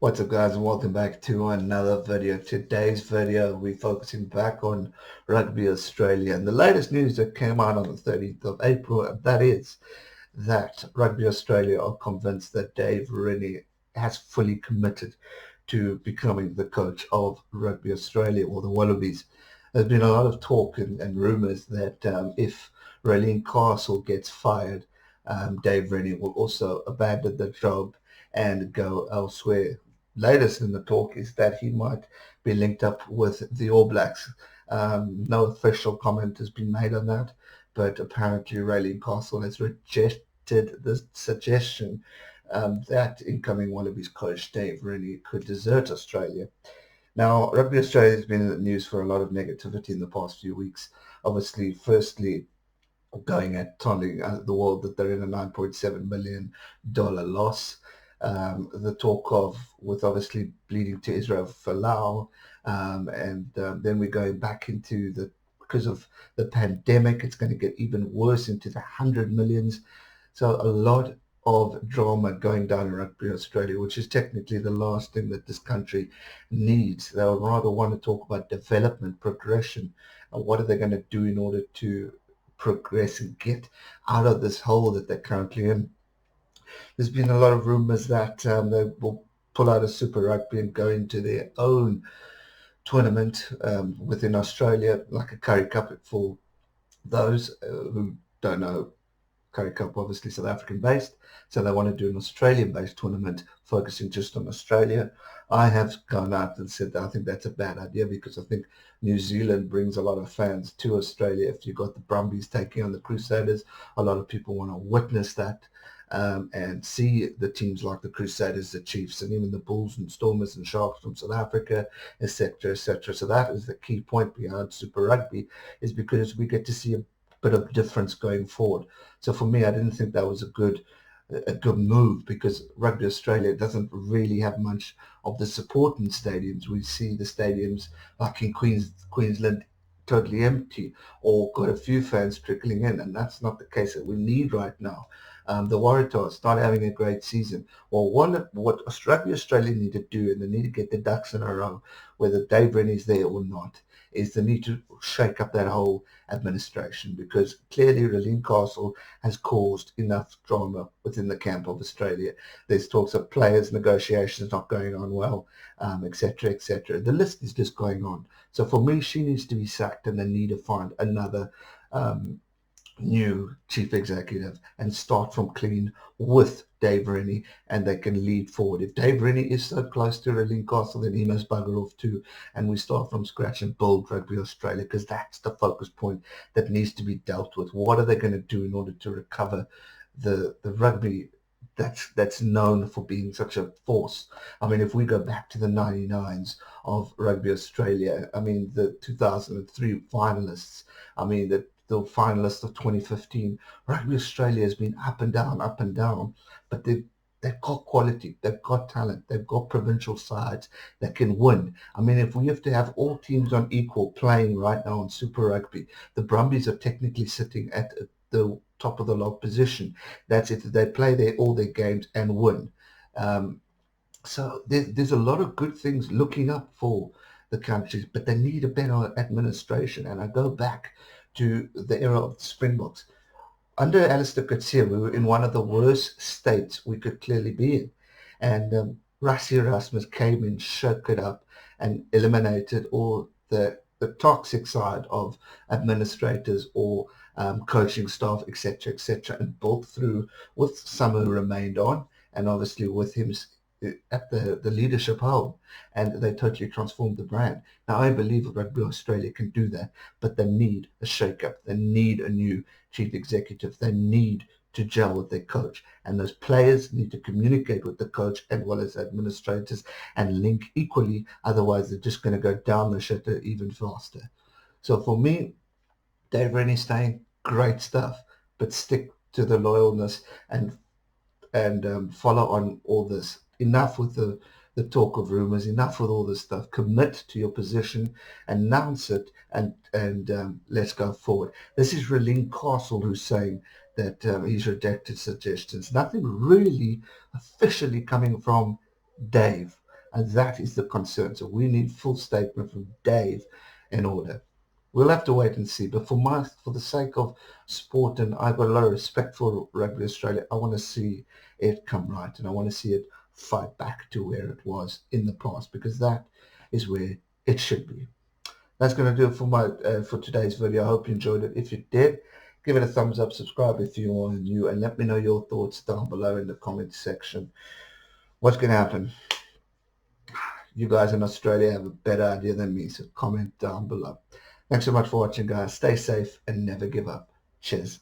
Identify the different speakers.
Speaker 1: What's up, guys, and welcome back to another video. Today's video, we're focusing back on Rugby Australia and the latest news that came out on the 30th of April, and that is that Rugby Australia are convinced that Dave Rennie has fully committed to becoming the coach of Rugby Australia, or the Wallabies. There's been a lot of talk and rumours that if Raelene Castle gets fired, Dave Rennie will also abandon the job and go elsewhere. Latest in the talk is that he might be linked up with the All Blacks. No official comment has been made on that, but apparently Raelene Castle has rejected the suggestion that incoming Wallabies coach Dave Rennie could desert Australia. Now, Rugby Australia has been in the news for a lot of negativity in the past few weeks. Obviously, firstly, going at telling the world that they're in a $9.7 million loss. The talk of, with obviously bleeding to Israel Folau, and then we're going back into because of the pandemic, it's going to get even worse into the hundred millions. So a lot of drama going down in Rugby Australia, which is technically the last thing that this country needs. They would rather want to talk about development, progression, and what are they going to do in order to progress and get out of this hole that they're currently in. There's been a lot of rumours that they will pull out of Super Rugby and go into their own tournament within Australia, like a Curry Cup for those who don't know. Curry Cup, obviously South African based, so they want to do an Australian based tournament focusing just on Australia. I have gone out and said that I think that's a bad idea because I think New Zealand brings a lot of fans to Australia. If you've got the Brumbies taking on the Crusaders, a lot of people want to witness that and see the teams like the Crusaders, the Chiefs, and even the Bulls and Stormers and Sharks from South Africa, etc., etc. So that is the key point behind Super Rugby, is because we get to see a bit of difference going forward. So for me, I didn't think that was a good move because Rugby Australia doesn't really have much of the support in stadiums. We see the stadiums like in Queensland totally empty or got a few fans trickling in, and that's not the case that we need right now. The Waratahs not having a great season. Well, what Rugby Australia need to do, and they need to get the ducks in a row, whether Dave Rennie's there or not, is they need to shake up that whole administration, because clearly Raelene Castle has caused enough drama within the camp of Australia. There's talks of players' negotiations not going on well, etc., etc. The list is just going on. So for me, she needs to be sacked, and they need to find another new chief executive and start from clean with Dave Rennie, and they can lead forward. If Dave Rennie is so close to Raelene Castle, then he must bugger off too, and we start from scratch and build Rugby Australia, because that's the focus point that needs to be dealt with. What are they going to do in order to recover the rugby that's known for being such a force? I mean, if we go back to the 99s of Rugby Australia, I mean, the 2003 finalists, I mean, the finalists of 2015, Rugby Australia has been up and down, but they've got quality, they've got talent, they've got provincial sides that can win. I mean, if we have to have all teams on equal playing right now on Super Rugby, the Brumbies are technically sitting at the top of the log position. That's if they play all their games and win. So there's a lot of good things looking up for the countries, but they need a better administration. And I go back to the era of the Springboks. Under Alistair Coetzee, we were in one of the worst states we could clearly be in. And Rassie Erasmus came in, shook it up, and eliminated all the toxic side of administrators or coaching staff, etc., and built through with some who remained on, and obviously with him at the leadership helm, and they totally transformed the brand. Now, I believe Rugby Australia can do that, but they need a shake-up. They need a new chief executive. They need to gel with their coach, and those players need to communicate with the coach as well as administrators and link equally. Otherwise, they're just going to go down the shitter even faster. So for me, Dave Rennie staying, great stuff, but stick to the loyalness and follow on all this. Enough with the talk of rumours, enough with all this stuff. Commit to your position, announce it, and let's go forward. This is Raelene Castle who's saying that he's rejected suggestions. Nothing really officially coming from Dave. And that is the concern. So we need full statement from Dave in order. We'll have to wait and see. But for the sake of sport, and I've got a lot of respect for Rugby Australia, I want to see it come right, and I want to see it fight back to where it was in the past, because that is where it should be. That's going to do it for today's video. I hope you enjoyed it. If you did, give it a thumbs up, subscribe if you are new, and let me know your thoughts down below in the comments section. What's going to happen? You guys in Australia have a better idea than me, so comment down below. Thanks so much for watching, guys. Stay safe and never give up. Cheers.